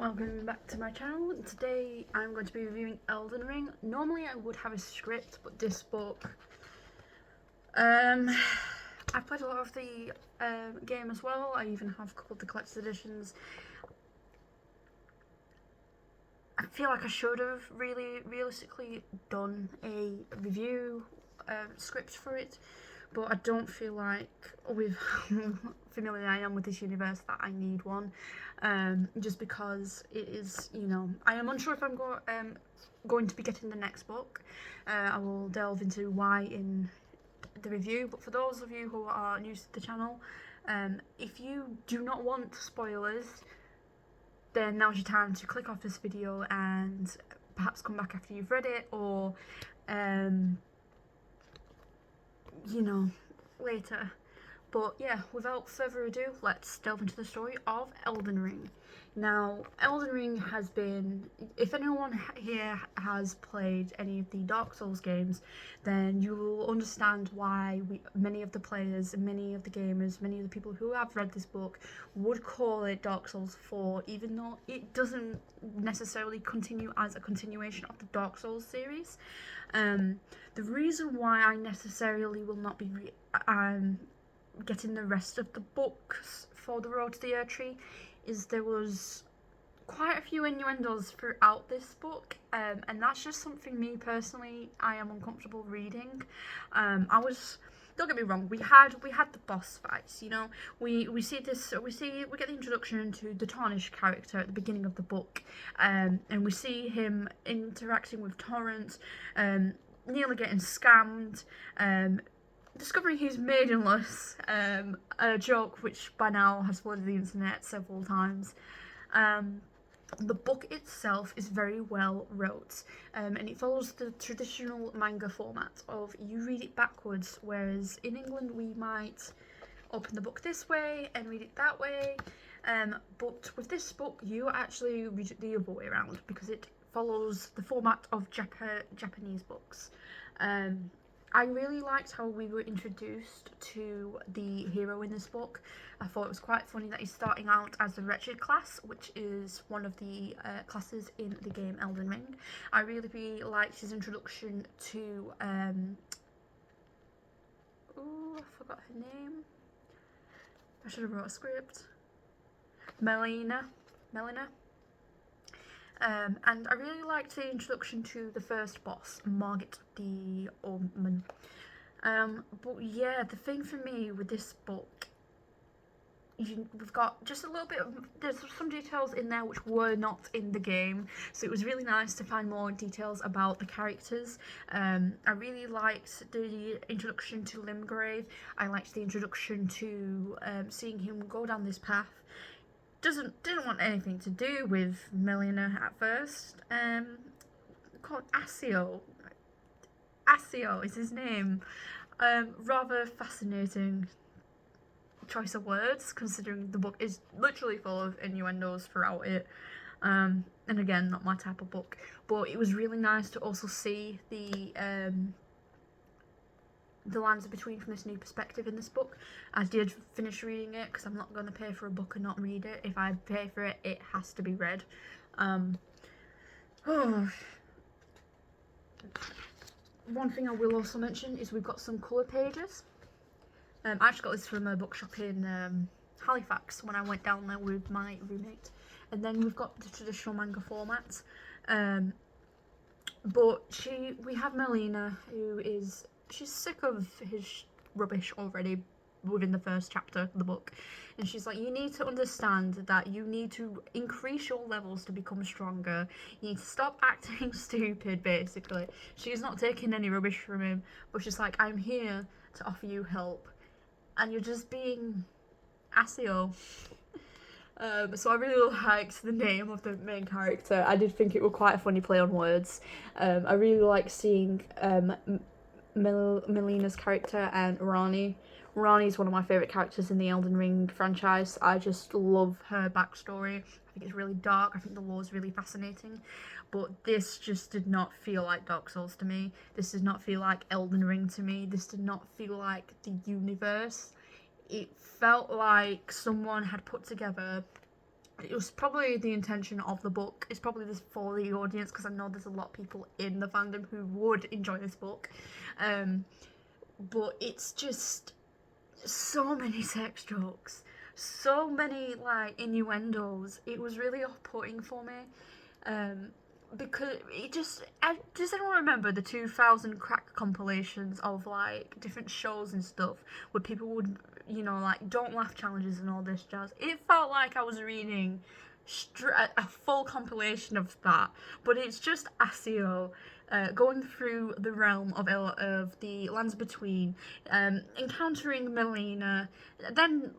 Welcome back to my channel. Today I'm going to be reviewing Elden Ring. Normally I would have a script, but this book, I've played a lot of the game as well. I even have a couple of the collector's editions. I feel like I should have realistically done a review script for it, but I don't feel like, with how familiar I am with this universe, that I need one. Just because it is, I am unsure if I'm going to be getting the next book. I will delve into why in the review, but for those of you who are new to the channel, if you do not want spoilers, then now's your time to click off this video and perhaps come back after you've read it, or later. But yeah, without further ado, let's delve into the story of Elden Ring. Now, Elden Ring has been, if anyone here has played any of the Dark Souls games, then you will understand why many of the players, many of the gamers, many of the people who have read this book would call it Dark Souls 4, even though it doesn't necessarily continue as a continuation of the Dark Souls series. The reason why I necessarily will not be getting the rest of the books for The Road to the Erdtree is there was quite a few innuendos throughout this book, and that's just something me personally I am uncomfortable reading. Don't get me wrong, we had the boss fights, we get the introduction to the Tarnished character at the beginning of the book, and we see him interacting with Torrent, nearly getting scammed, discovering he's maidenless, a joke which by now has flooded the internet several times. The book itself is very well wrote, and it follows the traditional manga format of you read it backwards, whereas in England we might open the book this way and read it that way, but with this book you actually read it the other way around because it follows the format of Japanese books. I really liked how we were introduced to the hero in this book. I thought it was quite funny that he's starting out as the Wretched class, which is one of the classes in the game Elden Ring. I really liked his introduction to, I forgot her name. I should have wrote a script. Melina. And I really liked the introduction to the first boss, Margit the Omen. But yeah, the thing for me with this book, we've got just a little bit of, there's some details in there which were not in the game, so it was really nice to find more details about the characters. I really liked the introduction to Limgrave. I liked the introduction to seeing him go down this path. Didn't want anything to do with Melina at first. Called Asio. Asio is his name. Rather fascinating choice of words, considering the book is literally full of innuendos throughout it. And again, not my type of book. But it was really nice to also see the lines between from this new perspective in this book. I did finish reading it because I'm not going to pay for a book and not read it. If I pay for it, it has to be read. One thing I will also mention is we've got some colour pages. I actually got this from a bookshop in Halifax when I went down there with my roommate. And then we've got the traditional manga format. But we have Melina, who is, she's sick of his rubbish already within the first chapter of the book, and she's like, you need to understand that you need to increase your levels to become stronger. You need to stop acting stupid, basically. She's not taking any rubbish from him, but she's like, I'm here to offer you help, and you're just being Asio. So I really liked the name of the main character. I did think it was quite a funny play on words. I really like seeing Melina's character and Rani. Rani's one of my favourite characters in the Elden Ring franchise. I just love her backstory. I think it's really dark. I think the lore is really fascinating. But this just did not feel like Dark Souls to me. This did not feel like Elden Ring to me. This did not feel like the universe. It felt like someone had put together it was probably the intention of the book. It's probably this for the audience, because I know there's a lot of people in the fandom who would enjoy this book. But it's just so many sex jokes, so many like innuendos. It was really off-putting for me. Because does anyone remember the 2000 crack compilations of like different shows and stuff where people would, like, don't laugh challenges and all this jazz? It felt like I was reading a full compilation of that, but it's just Asio going through the realm of the lands between, encountering Melina, then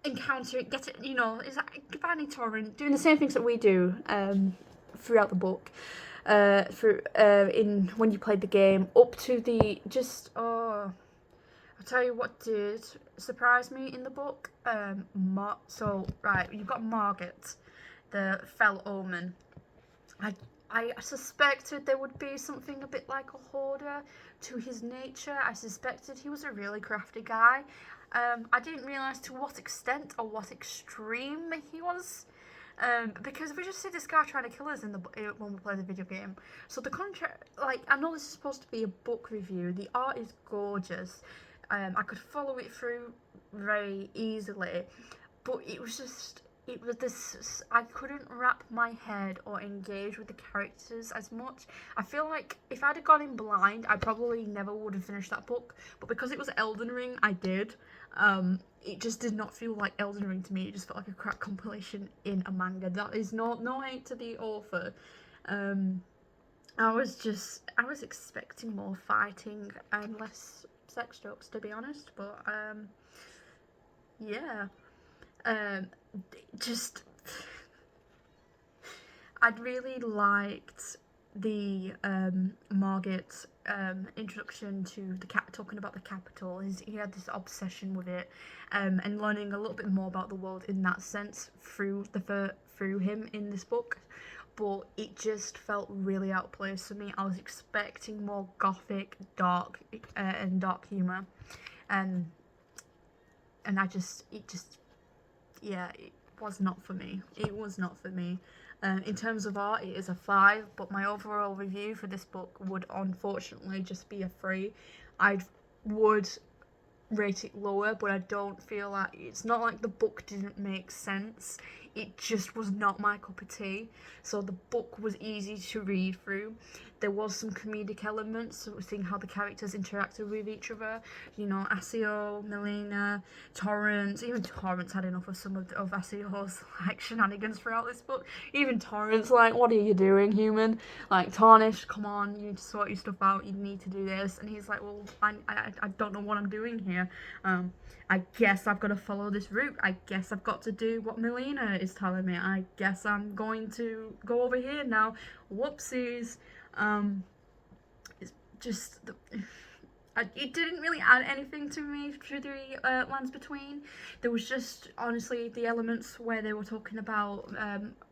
encountering, is that finding Torrent, doing the same things that we do throughout the book, in when you played the game, up to the I'll tell you what did surprise me in the book. Right, you've got Margit, the fell omen. I suspected there would be something a bit like a hoarder to his nature. I suspected he was a really crafty guy. I didn't realise to what extent or what extreme he was. Because we just see this guy trying to kill us when we play the video game. So the contract, like, I know this is supposed to be a book review. The art is gorgeous. I could follow it through very easily, but it was this. I couldn't wrap my head or engage with the characters as much. I feel like if I'd have gone in blind, I probably never would have finished that book. But because it was Elden Ring, I did. It just did not feel like Elden Ring to me. It just felt like a crack compilation in a manga. That is no hate to the author. I was expecting more fighting and less sex jokes, to be honest. But yeah. Just I'd really liked the Margit introduction to the talking about the capital. He had this obsession with it, and learning a little bit more about the world in that sense through him in this book. But it just felt really out of place for me. I was expecting more gothic, dark humor, and it was not for me. It was not for me. In terms of art, it is a 5, but my overall review for this book would unfortunately just be a 3. I would rate it lower, but I don't feel like, it's not like the book didn't make sense. It just was not my cup of tea. So the book was easy to read through. There was some comedic elements, so seeing how the characters interacted with each other. Asio, Melina, Torrance. Even Torrance had enough of some of Asio's like shenanigans throughout this book. Even Torrance, like, what are you doing, human? Like, Tarnish, come on, you need to sort your stuff out. You need to do this. And he's like, well, I don't know what I'm doing here. I guess I've got to follow this route. I guess I've got to do what Melina is telling me. I guess I'm going to go over here now. Whoopsies. It's just it didn't really add anything to me through the lands between. There was just honestly the elements where they were talking about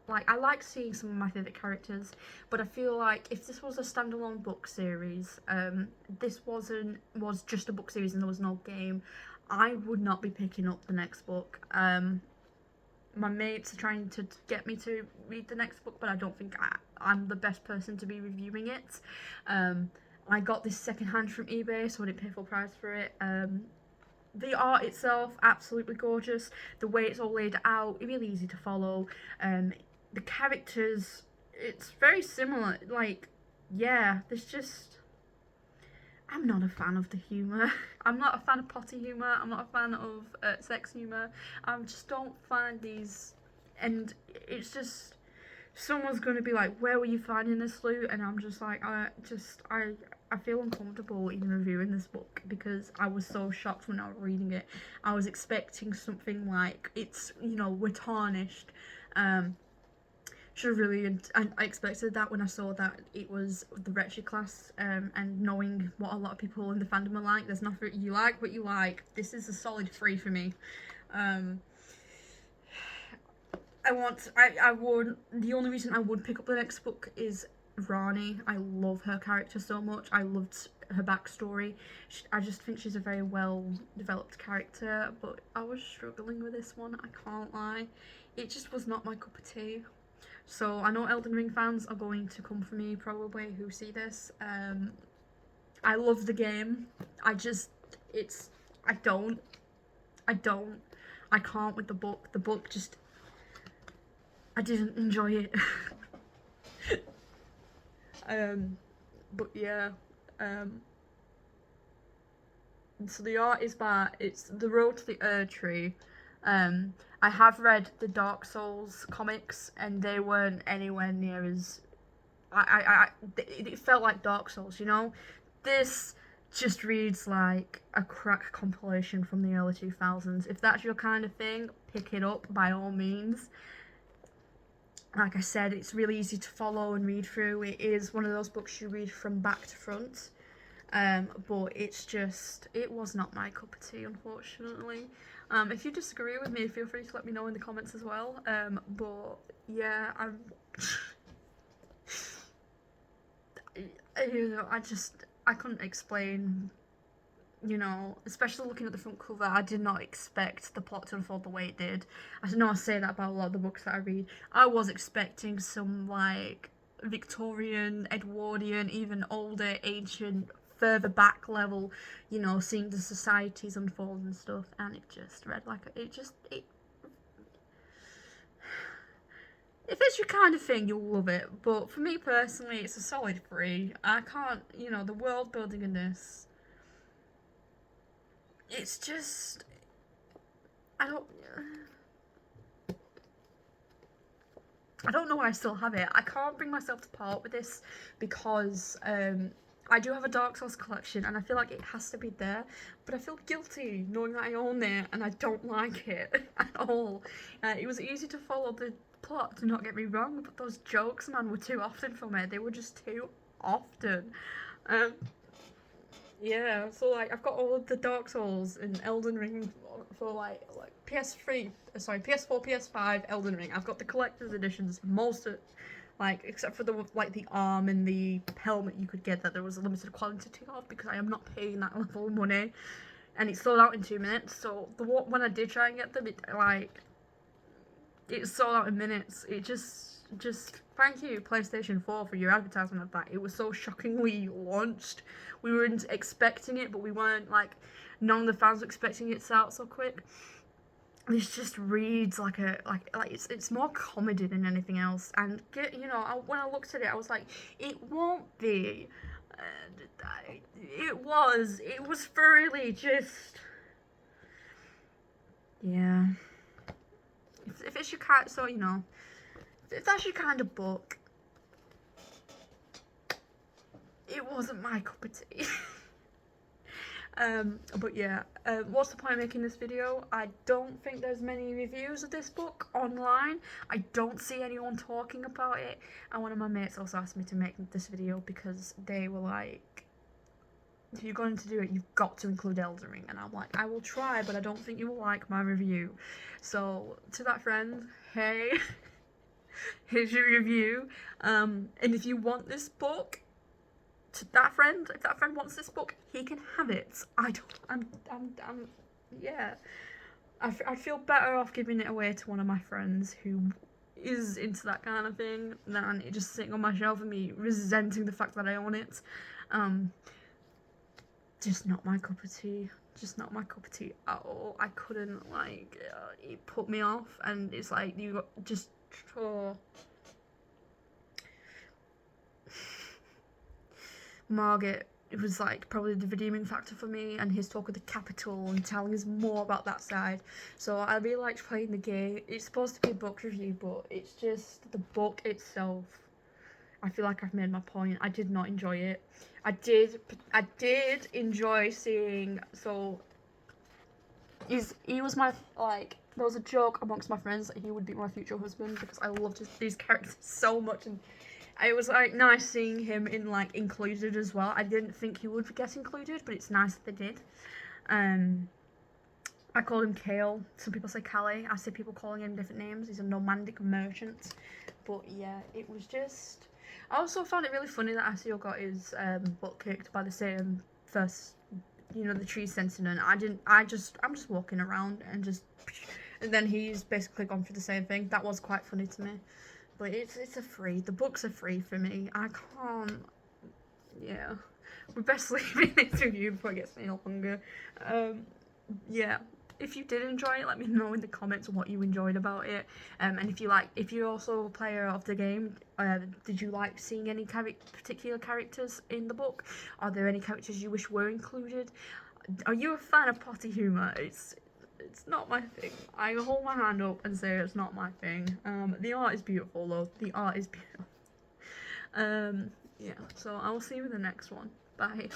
like, I like seeing some of my favourite characters, but I feel like if this was a standalone book series, this was just a book series and there was no game, I would not be picking up the next book. My mates are trying to get me to read the next book, but I don't think I'm the best person to be reviewing it. I got this secondhand from eBay, so I didn't pay full price for it. The art itself, absolutely gorgeous. The way it's all laid out, really easy to follow. The characters, it's very similar. Like, yeah, there's just... I'm not a fan of the humour. I'm not a fan of potty humour. I'm not a fan of sex humour. I just don't find these... And it's just... Someone's going to be like, where were you finding this loot? And I'm just like, I feel uncomfortable even reviewing this book because I was so shocked when I was reading it. I was expecting something like, we're tarnished. Should have really, I expected that when I saw that it was the wretched class, and knowing what a lot of people in the fandom are like, there's nothing, you like what you like. This is a solid 3 for me. The only reason I would pick up the next book is Rani. I love her character so much. I loved her backstory. I just think she's a very well developed character, but I was struggling with this one, I can't lie. it just was not my cup of tea. So I know Elden Ring fans are going to come for me probably who see this. I love the game. It's, I don't, I don't, I can't with the book. The book just, I didn't enjoy it. But yeah, so the art is by, it's The Road to the Erdtree. I have read the Dark Souls comics, and they weren't anywhere near as, it felt like Dark Souls, you know? This just reads like a crack compilation from the early 2000s. If that's your kind of thing, pick it up by all means. Like I said, it's really easy to follow and read through. It is one of those books you read from back to front. But it's just, it was not my cup of tea, unfortunately. If you disagree with me, feel free to let me know in the comments as well. But yeah, I couldn't explain, you know, especially looking at the front cover, I did not expect the plot to unfold the way it did. I know I say that about a lot of the books that I read. I was expecting some, like, Victorian, Edwardian, even older, ancient, further back level, you know, seeing the societies unfold and stuff, and it just read like, if it's your kind of thing, you'll love it. But for me personally, it's a solid 3. I can't, you know, the world building in this, it's just, I don't know why I still have it. I can't bring myself to part with this because I do have a Dark Souls collection and I feel like it has to be there, but I feel guilty knowing that I own it and I don't like it at all. It was easy to follow the plot, do not get me wrong, but those jokes, man, were too often for me. They were just too often. Yeah, so like I've got all of the Dark Souls and Elden Ring for like PS3, sorry, PS4, PS5, Elden Ring. I've got the collector's editions, most of, like, except for the like the arm and the helmet you could get that there was a limited quantity of because I am not paying that level of money, and it sold out in 2 minutes. So when I did try and get them, it sold out in minutes. It just thank you PlayStation 4 for your advertisement of that. It was so shockingly launched. We weren't expecting it, but we weren't, like, none of the fans were expecting it to out so quick. This just reads like it's more comedy than anything else. And you know, when I looked at it, I was like, it won't be. It was really just, yeah. If it's your kind, so you know, if that's your kind of book, it wasn't my cup of tea. But yeah, what's the point of making this video? I don't think there's many reviews of this book online. I don't see anyone talking about it, and one of my mates also asked me to make this video because they were like, if you're going to do it, you've got to include Elden Ring, and I'm like, I will try, but I don't think you will like my review. So to that friend, hey, here's your review, and if you want this book, to that friend, if that friend wants this book, he can have it. Yeah. I feel better off giving it away to one of my friends who is into that kind of thing than it just sitting on my shelf and me resenting the fact that I own it. Just not my cup of tea. Just not my cup of tea at all. I couldn't, like, it put me off, and it's like, you just, oh. Margaret, it was like probably the redeeming factor for me, and his talk of the capital and telling us more about that side. So I really liked playing the game. It's supposed to be a book review, but it's just the book itself. I feel like I've made my point. I did not enjoy it. I did enjoy seeing, so he was my, like, there was a joke amongst my friends that he would be my future husband because I loved these characters so much, and it was like nice seeing him in, like, included as well. I didn't think he would get included, but it's nice that they did. I call him Kale. Some people say Callie. I see people calling him different names. He's a nomadic merchant. But yeah, it was just, I also found it really funny that Asio got his butt kicked by the same first, you know, the tree sentinel. I'm just walking around and just And then he's basically gone through the same thing. That was quite funny to me. But it's a free. The books are free for me. I can't. Yeah. We best leave this review before it gets any longer. Yeah. If you did enjoy it, let me know in the comments what you enjoyed about it. And if you're also a player of the game, did you like seeing any particular characters in the book? Are there any characters you wish were included? Are you a fan of potty humour? It's not my thing. I hold my hand up and say it's not my thing. The art is beautiful though. The art is beautiful. Yeah. So I will see you in the next one. Bye.